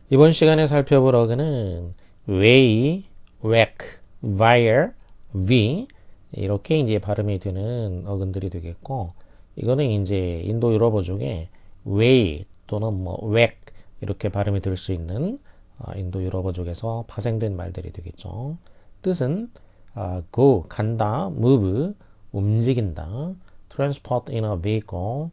이번 시간에 살펴볼 어근은 way, whack, wire, v 이렇게 이제 발음이 되는 어근들이 되겠고, 이거는 이제 인도 유럽어 중에 way 또는 뭐 whack 이렇게 발음이 될 수 있는 인도 유럽어 쪽에서 파생된 말들이 되겠죠. 뜻은 go 간다, move 움직인다, transport in a vehicle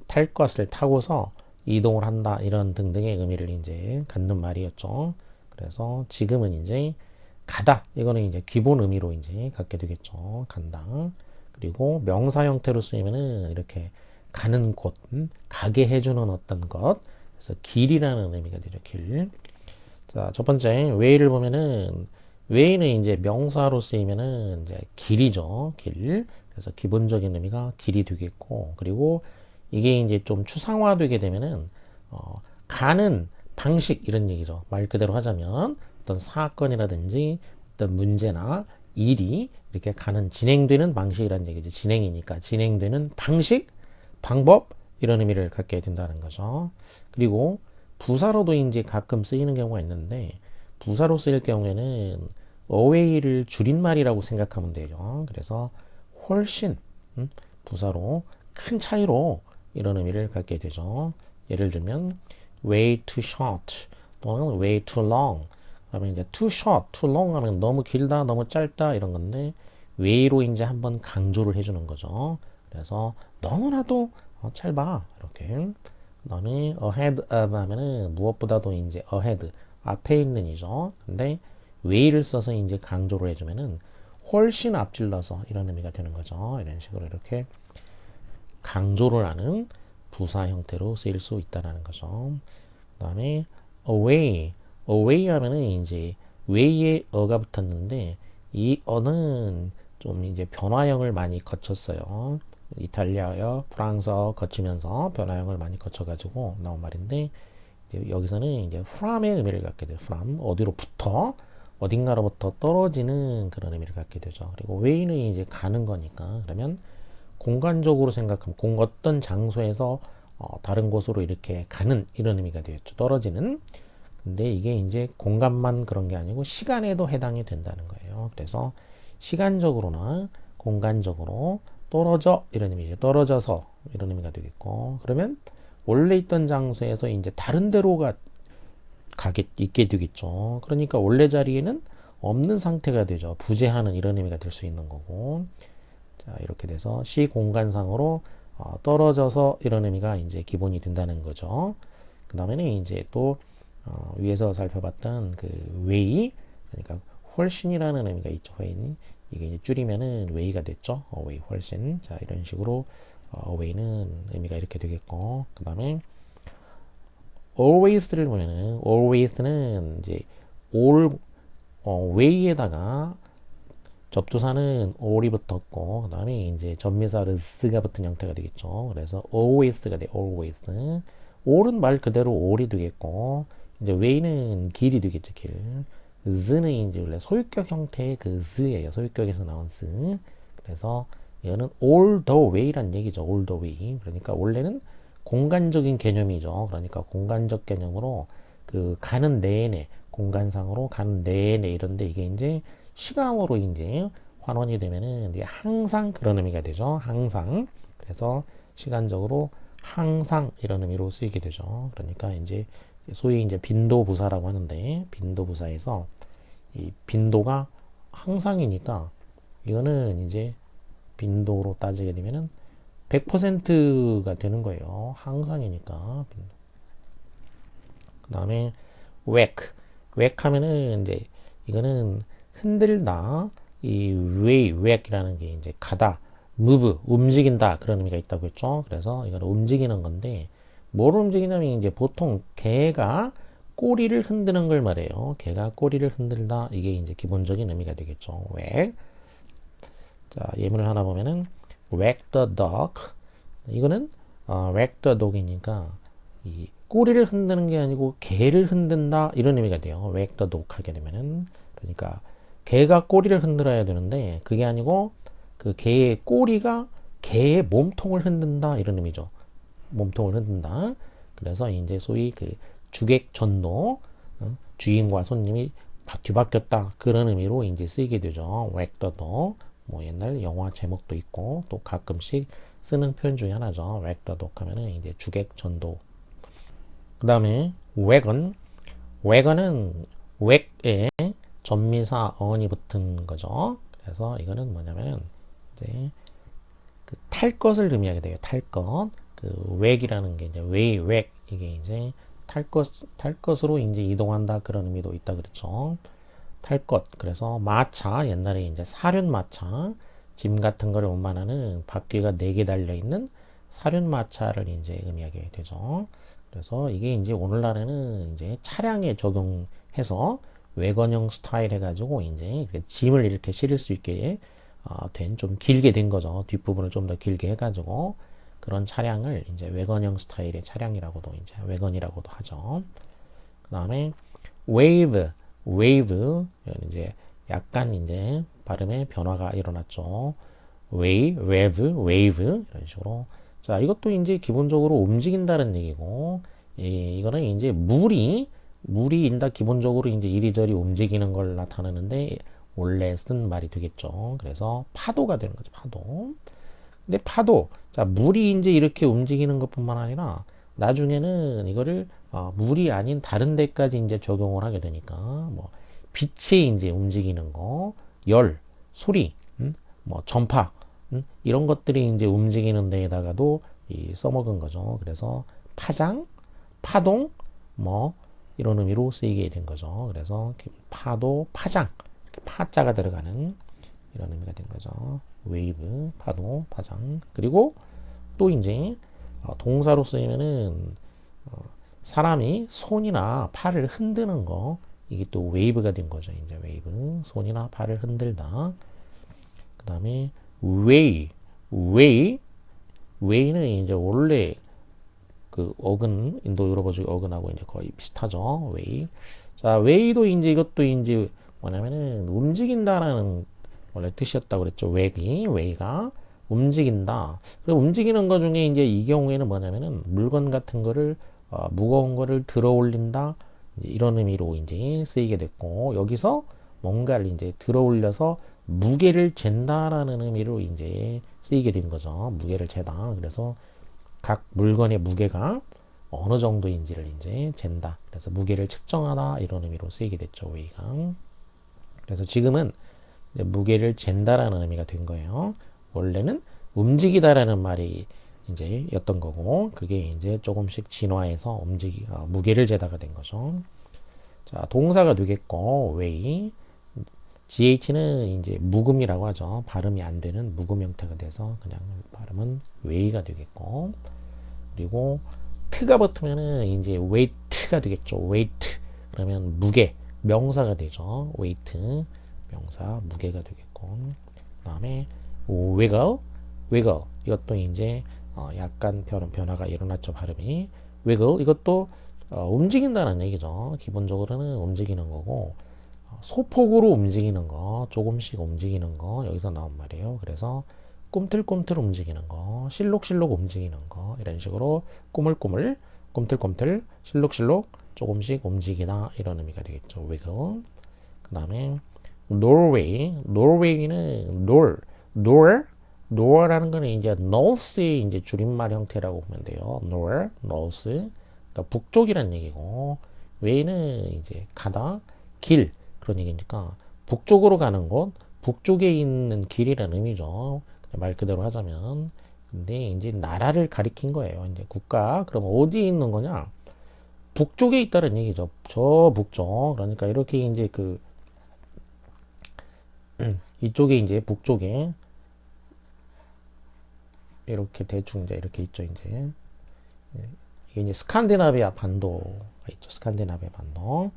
탈 것을 타고서 이동을 한다 이런 등등의 의미를 이제 갖는 말이었죠. 그래서 지금은 이제 가다 이거는 이제 기본 의미로 이제 갖게 되겠죠. 간다. 그리고 명사 형태로 쓰이면은 이렇게 가는 곳, 가게 해주는 어떤 것. 그래서 길이라는 의미가 되죠. 길. 자, 첫 번째 way를 보면은 way는 이제 명사로 쓰이면은 이제 길이죠. 길. 그래서 기본적인 의미가 길이 되겠고, 그리고 이게 이제 좀 추상화되게 되면은 가는 방식 이런 얘기죠. 말 그대로 하자면 어떤 사건이라든지 어떤 문제나 일이 이렇게 가는 진행되는 방식이라는 얘기죠. 진행이니까 진행되는 방식, 방법 이런 의미를 갖게 된다는 거죠. 그리고 부사로도 이제 가끔 쓰이는 경우가 있는데 부사로 쓰일 경우에는 away를 줄임말이라고 생각하면 되죠. 그래서 훨씬 부사로 큰 차이로 이런 의미를 갖게 되죠. 예를 들면 way too short 또는 way too long 그러면 이제 too short, too long 하면 너무 길다, 너무 짧다 이런 건데 way로 이제 한번 강조를 해주는 거죠. 그래서 너무나도 짧아 이렇게 그다음에 ahead of 하면은 무엇보다도 이제 ahead 앞에 있는 이죠. 근데 way를 써서 이제 강조를 해주면은 훨씬 앞질러서 이런 의미가 되는 거죠. 이런 식으로 이렇게 강조를 하는 부사 형태로 쓰일 수 있다는 거죠. 그 다음에 away, away 하면은 이제 way에 어가 붙었는데 이 어는 좀 이제 변화형을 많이 거쳤어요. 이탈리아어, 프랑스어 거치면서 변화형을 많이 거쳐가지고 나온 말인데 여기서는 이제 from의 의미를 갖게 돼요. from 어디로부터 어딘가로부터 떨어지는 그런 의미를 갖게 되죠. 그리고 way는 이제 가는 거니까 그러면 공간적으로 생각하면 어떤 장소에서 다른 곳으로 이렇게 가는 이런 의미가 되겠죠. 떨어지는. 근데 이게 이제 공간만 그런 게 아니고 시간에도 해당이 된다는 거예요. 그래서 시간적으로나 공간적으로 떨어져 이런 의미죠. 떨어져서 이런 의미가 되겠고 그러면 원래 있던 장소에서 이제 다른 데로가 가게 있게 되겠죠. 그러니까 원래 자리에는 없는 상태가 되죠. 부재하는 이런 의미가 될 수 있는 거고. 자, 이렇게 돼서 시 공간상으로 떨어져서 이런 의미가 이제 기본이 된다는 거죠. 그 다음에는 이제 또 위에서 살펴봤던 그 way 그러니까 훨씬이라는 의미가 있죠. way 이게 이제 줄이면은 way가 됐죠. way 훨씬. 자, 이런 식으로 way는 의미가 이렇게 되겠고 그 다음에 always를 보면은 always는 이제 all way에다가 접두사는 all이 붙었고 그 다음에 이제 전미사 s가 붙은 형태가 되겠죠. 그래서 always가 돼. always. all은 말 그대로 all이 되겠고 이제 way는 길이 되겠죠. 길. s는 이제 원래 소유격 형태의 그 s예요. 소유격에서 나온 s. 그래서 이거는 all the way란 얘기죠. all the way. 그러니까 원래는 공간적인 개념이죠. 그러니까 공간적 개념으로 그 가는 내내 공간상으로 가는 내내 이런데 이게 이제 시감으로 이제 환원이 되면은 이제 항상 그런 의미가 되죠. 항상. 그래서 시간적으로 항상 이런 의미로 쓰이게 되죠. 그러니까 이제 소위 이제 빈도부사라고 하는데 빈도부사에서 이 빈도가 항상이니까 이거는 이제 빈도로 따지게 되면은 100%가 되는 거예요. 항상이니까. 그 다음에 whack. whack 하면은 이제 이거는 흔들다. 이 whack이라는 게 이제 가다, move, 움직인다 그런 의미가 있다고 했죠. 그래서 이거는 움직이는 건데 뭘 움직이냐면 이제 보통 개가 꼬리를 흔드는 걸 말해요. 개가 꼬리를 흔들다 이게 이제 기본적인 의미가 되겠죠. whack. 자, 예문을 하나 보면은 whack the dog. 이거는 whack the dog이니까 이 꼬리를 흔드는 게 아니고 개를 흔든다 이런 의미가 돼요. whack the dog 하게 되면은 그러니까 개가 꼬리를 흔들어야 되는데 그게 아니고 그 개의 꼬리가 개의 몸통을 흔든다 이런 의미죠. 몸통을 흔든다. 그래서 이제 소위 그 주객 전도, 주인과 손님이 뒤바뀌었다 그런 의미로 이제 쓰이게 되죠. wreck the door. 뭐 옛날 영화 제목도 있고 또 가끔씩 쓰는 표현 중에 하나죠. wreck the door 하면은 이제 주객 전도. 그 다음에 wagon. wagon은 wreck에 전미사 어원이 붙은 거죠. 그래서 이거는 뭐냐면은 이제 탈 것을 의미하게 돼요. 탈 것. 그 wag이라는 게 이제 wag 이게 이제 탈 것으로 이제 이동한다 그런 의미도 있다 그랬죠. 탈 것. 그래서 마차 옛날에 이제 사륜마차 짐 같은 거를 운반하는 바퀴가 4개 달려 있는 사륜마차를 이제 의미하게 되죠. 그래서 이게 이제 오늘날에는 이제 차량에 적용해서 외건형 스타일 해가지고 이제 짐을 이렇게 실을 수 있게 된 좀 길게 된 거죠. 뒷부분을 좀 더 길게 해가지고 그런 차량을 이제 외건형 스타일의 차량이라고도 이제 외건이라고도 하죠. 그 다음에 wave, wave 이제 약간 이제 발음의 변화가 일어났죠. wave, wave 이런 식으로. 자, 이것도 이제 기본적으로 움직인다는 얘기고, 이거는 이제 물이 인다 기본적으로 이제 이리저리 움직이는 걸 나타내는데 원래 쓴 말이 되겠죠. 그래서 파도가 되는 거죠. 파도. 근데 파도, 자, 물이 이제 이렇게 움직이는 것뿐만 아니라 나중에는 이거를 물이 아닌 다른 데까지 이제 적용을 하게 되니까 뭐 빛이 이제 움직이는 거, 열, 소리, 뭐 전파, 이런 것들이 이제 움직이는 데에다가도 써먹은 거죠. 그래서 파장, 파동, 뭐 이런 의미로 쓰이게 된 거죠. 그래서 파도, 파장, 파자가 들어가는 이런 의미가 된 거죠. 웨이브, 파도, 파장. 그리고 또 이제 동사로 쓰이면은 사람이 손이나 팔을 흔드는 거 이게 또 웨이브가 된 거죠. 이제 웨이브, 손이나 팔을 흔들다. 그 다음에 웨이, 웨이, 웨이는 이제 원래 그 어근 인도 유럽어식 어근하고 이제 거의 비슷하죠. 웨이. 자, 웨이도 이제 이것도 이제 뭐냐면은 움직인다라는 원래 뜻이었다고 그랬죠. 웨이가 움직인다. 그리고 움직이는 것 중에 이제 이 경우에는 뭐냐면은 물건 같은 거를 무거운 거를 들어 올린다 이런 의미로 이제 쓰이게 됐고 여기서 뭔가를 이제 들어 올려서 무게를 잰다라는 의미로 이제 쓰이게 된 거죠. 무게를 재다. 그래서 각 물건의 무게가 어느 정도인지를 이제 잰다. 그래서 무게를 측정하다 이런 의미로 쓰이게 됐죠. 웨이가. 그래서 지금은 무게를 잰다라는 의미가 된 거예요. 원래는 움직이다라는 말이 이제 였던 거고 그게 이제 조금씩 진화해서 무게를 재다가 된 거죠. 자, 동사가 되겠고 weigh, GH는 이제 묵음이라고 하죠. 발음이 안 되는 묵음 형태가 돼서 그냥 발음은 weigh가 되겠고 그리고 트가 붙으면은 이제 weight가 되겠죠. weight 그러면 무게 명사가 되죠. weight 명사 무게가 되겠고 그 다음에 wiggle wiggle 이것도 이제 약간 변화가 일어났죠. 발음이 wiggle 이것도 움직인다는 얘기죠. 기본적으로는 움직이는 거고 소폭으로 움직이는 거 조금씩 움직이는 거 여기서 나온 말이에요. 그래서 꿈틀꿈틀 움직이는 거 실록실록 움직이는 거 이런 식으로 꾸물꾸물 꿈틀꿈틀 실록실록 조금씩 움직이다 이런 의미가 되겠죠. wiggle 그 다음에 노르웨이는 노어라는 거는 이제 north의 이제 줄임말 형태라고 보면 돼요. north. 그러니까 북쪽이란 얘기고, 웨이는 이제 가다, 길 그런 얘기니까 북쪽으로 가는 곳, 북쪽에 있는 길이라는 의미죠. 말 그대로 하자면. 근데 이제 나라를 가리킨 거예요. 이제 국가. 그럼 어디에 있는 거냐? 북쪽에 있다는 얘기죠. 저 북쪽. 그러니까 이렇게 이제 이쪽에 이제 북쪽에 이렇게 대충 이제 이렇게 있죠. 이제 이게 이제 스칸디나비아 반도가 있죠. 스칸디나비아 반도.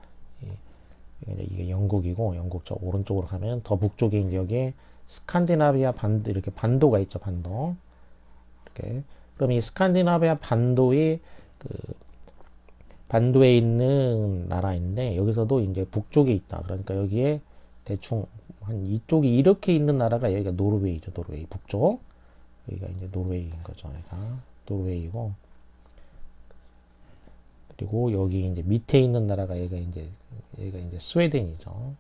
이게 영국이고 영국 쪽 오른쪽으로 가면 더 북쪽에 이제 여기에 스칸디나비아 반도 이렇게 반도가 있죠. 반도 이렇게. 그럼 이 스칸디나비아 반도의 반도에 있는 나라인데 여기서도 이제 북쪽에 있다. 그러니까 여기에 대충 한 이쪽이 이렇게 있는 나라가 여기가 노르웨이죠. 노르웨이 북쪽. 여기가 이제 노르웨이인 거죠. 여기가 노르웨이고 그리고 여기 이제 밑에 있는 나라가 얘가 이제 스웨덴이죠.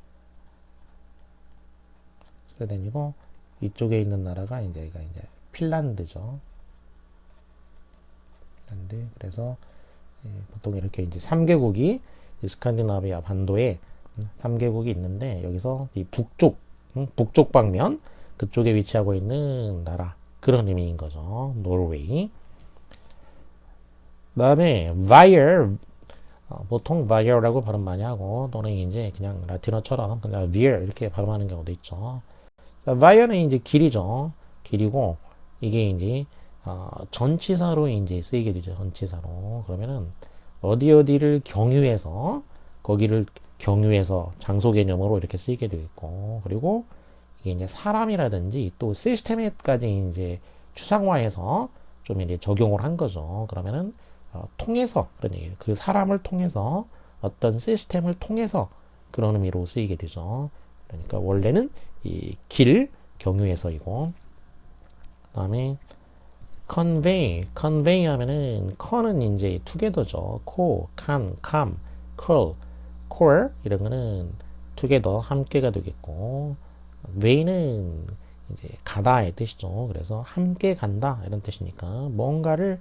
스웨덴이고 이쪽에 있는 나라가 이제 얘가 이제 핀란드죠. 핀란드. 그래서 보통 이렇게 이제 3개국이 스칸디나비아 반도에 3개국이 있는데 여기서 이 북쪽 방면 그쪽에 위치하고 있는 나라 그런 의미인 거죠. 노르웨이. 그 다음에 vire 보통 vire라고 발음 많이 하고 또는 이제 그냥 라틴어처럼 그냥 vir 이렇게 발음하는 경우도 있죠. vire는 이제 길이죠. 길이고 이게 이제 전치사로 이제 쓰이게 되죠. 전치사로. 그러면은 어디를 경유해서 거기를 경유해서 장소 개념으로 이렇게 쓰이게 되겠고 그리고 이게 이제 사람이라든지 또 시스템에까지 이제 추상화해서 좀 이제 적용을 한 거죠. 그러면은 통해서 그런 얘기예요. 그 사람을 통해서 어떤 시스템을 통해서 그런 의미로 쓰이게 되죠. 그러니까 원래는 이 길 경유해서이고 그다음에 convey 하면은 con은 이제 together죠. co, can, come, curl, core 이런 거는 together 함께가 되겠고 way는 이제 가다의 뜻이죠. 그래서 함께 간다 이런 뜻이니까 뭔가를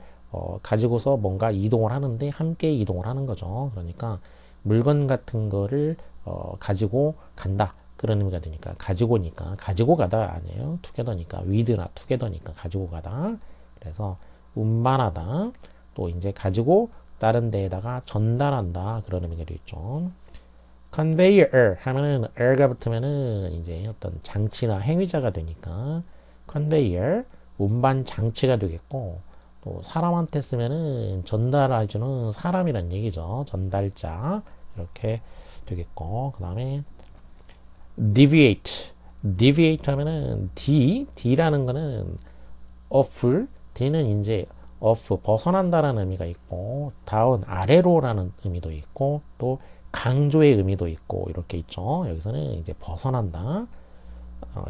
가지고서 뭔가 이동을 하는데 함께 이동을 하는 거죠. 그러니까 물건 같은 거를 가지고 간다 그런 의미가 되니까 가지고니까 가지고 가다 아니에요. 투게더니까 위드나 투게더니까 가지고 가다. 그래서 운반하다 또 이제 가지고 다른 데에다가 전달한다 그런 의미가 되겠죠. conveyor 하면은 er가 붙으면은 이제 어떤 장치나 행위자가 되니까 conveyor 운반 장치가 되겠고 또 사람한테 쓰면은 전달해주는 사람이란 얘기죠. 전달자 이렇게 되겠고 그 다음에 deviate 하면은 D라는 거는 off D는 이제 off 벗어난다라는 의미가 있고 다운 아래로라는 의미도 있고 또 강조의 의미도 있고 이렇게 있죠. 여기서는 이제 벗어난다.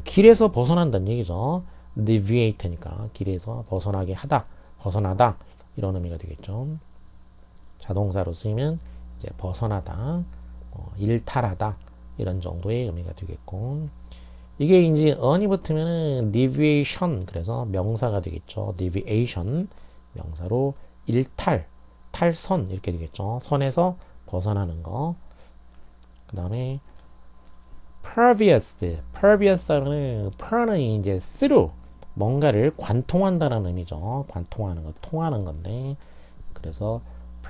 길에서 벗어난다는 얘기죠. deviate니까 길에서 벗어나게 하다, 벗어나다 이런 의미가 되겠죠. 자동사로 쓰이면 이제 벗어나다, 일탈하다 이런 정도의 의미가 되겠고 이게 이제 on이 붙으면은 deviation 그래서 명사가 되겠죠. deviation 명사로 일탈, 탈선 이렇게 되겠죠. 선에서 벗어나는 거. 그 다음에 pervious는 per는 이제 through 뭔가를 관통한다는 의미죠. 관통하는 거, 통하는 건데 그래서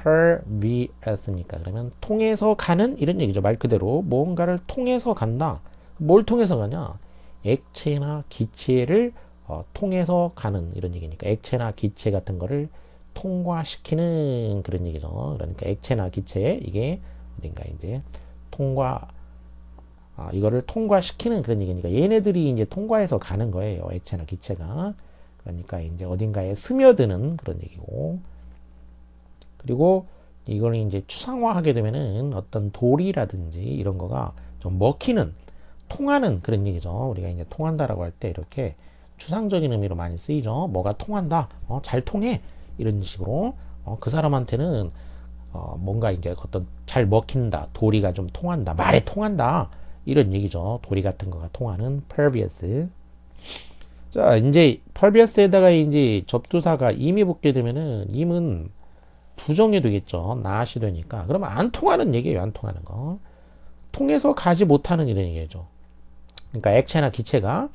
pervious니까 그러면 통해서 가는 이런 얘기죠. 말 그대로 뭔가를 통해서 간다. 뭘 통해서 가냐? 액체나 기체를 통해서 가는 이런 얘기니까 액체나 기체 같은 거를 통과시키는 그런 얘기죠. 그러니까 액체나 기체 이게 어딘가 이제 이거를 통과시키는 그런 얘기니까 얘네들이 이제 통과해서 가는 거예요. 액체나 기체가. 그러니까 이제 어딘가에 스며드는 그런 얘기고. 그리고 이거는 이제 추상화하게 되면은 어떤 돌이라든지 이런 거가 좀 먹히는, 통하는 그런 얘기죠. 우리가 이제 통한다라고 할 때 이렇게 추상적인 의미로 많이 쓰이죠. 뭐가 통한다. 잘 통해. 이런 식으로. 그 사람한테는 뭔가 이제 어떤 잘 먹힌다. 도리가 좀 통한다. 말에 통한다. 이런 얘기죠. 도리 같은 거가 통하는 pervious. 자, 이제 pervious에다가 이제 접두사가 임이 붙게 되면은 임은 부정이 되겠죠. not이 되니까. 그러면 안 통하는 얘기예요. 안 통하는 거. 통해서 가지 못하는 이런 얘기죠. 그러니까 액체나 기체가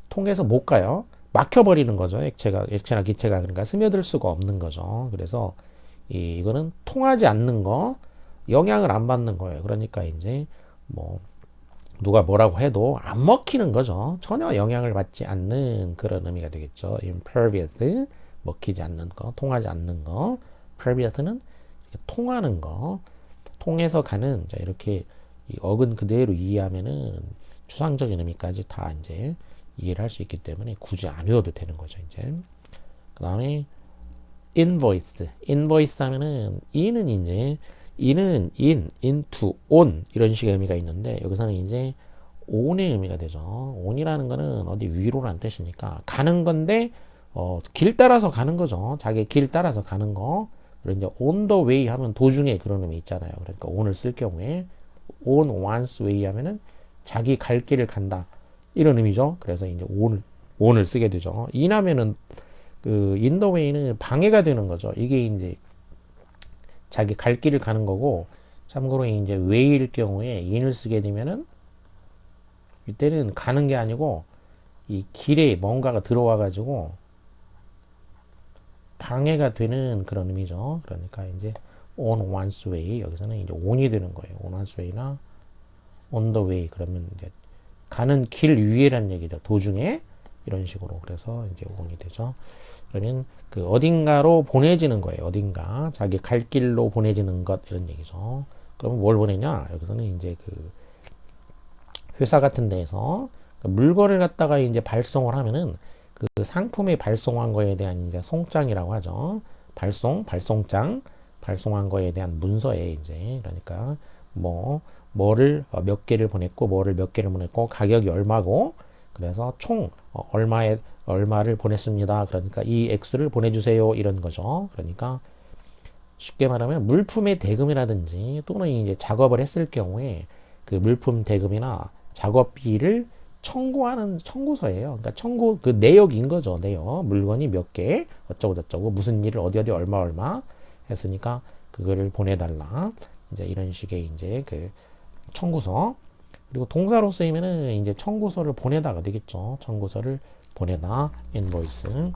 통해서 못 가요. 막혀버리는 거죠. 액체나 기체가 그러니까 스며들 수가 없는 거죠. 그래서 이거는 통하지 않는 거, 영향을 안 받는 거예요. 그러니까 이제 뭐 누가 뭐라고 해도 안 먹히는 거죠. 전혀 영향을 받지 않는 그런 의미가 되겠죠. impervious 먹히지 않는 거, 통하지 않는 거. pervious는 통하는 거, 통해서 가는. 자, 이렇게 어근 그대로 이해하면은 추상적인 의미까지 다 이제 이해를 할 수 있기 때문에 굳이 안 외워도 되는 거죠. 이제 그 다음에 invoice 하면은 in은 이제 in은 into, on 이런 식의 의미가 있는데 여기서는 이제 on의 의미가 되죠. on이라는 거는 어디 위로라는 뜻이니까 가는 건데 길 따라서 가는 거죠. 자기 길 따라서 가는 거. 그리고 이제 on the way 하면 도중에 그런 의미 있잖아요. 그러니까 on을 쓸 경우에 on one's way 하면은 자기 갈 길을 간다. 이런 의미죠. 그래서 이제 on을 쓰게 되죠. in 하면은 그 in the way는 방해가 되는 거죠. 이게 이제 자기 갈 길을 가는 거고, 참고로 이제 way일 경우에 in을 쓰게 되면은 이때는 가는 게 아니고 이 길에 뭔가가 들어와 가지고 방해가 되는 그런 의미죠. 그러니까 이제 on one's way 여기서는 이제 on이 되는 거예요. on one's way나 on the way 그러면 이제 가는 길 위에란 얘기죠. 도중에 이런 식으로 그래서 이제 on이 되죠. 그러면 그 어딘가로 보내지는 거예요. 어딘가 자기 갈 길로 보내지는 것 이런 얘기죠. 그러면 뭘 보내냐? 여기서는 이제 그 회사 같은 데에서 그 물건을 갖다가 이제 발송을 하면은 그 상품에 발송한 거에 대한 이제 송장이라고 하죠. 발송장, 발송한 거에 대한 문서에 이제 그러니까 뭐를 몇 개를 보냈고 뭐를 몇 개를 보냈고 가격이 얼마고 그래서 총 얼마를 보냈습니다. 그러니까 이 X를 보내주세요 이런 거죠. 그러니까 쉽게 말하면 물품의 대금이라든지 또는 이제 작업을 했을 경우에 그 물품 대금이나 작업비를 청구하는 청구서예요. 그러니까 그 내역인 거죠. 내역. 물건이 몇 개, 어쩌고 저쩌고, 무슨 일을 어디 얼마 했으니까 그거를 보내달라. 이제 이런 식의 이제 그 청구서. 그리고 동사로 쓰이면은 이제 청구서를 보내다가 되겠죠. 청구서를 보내다, 인보이스.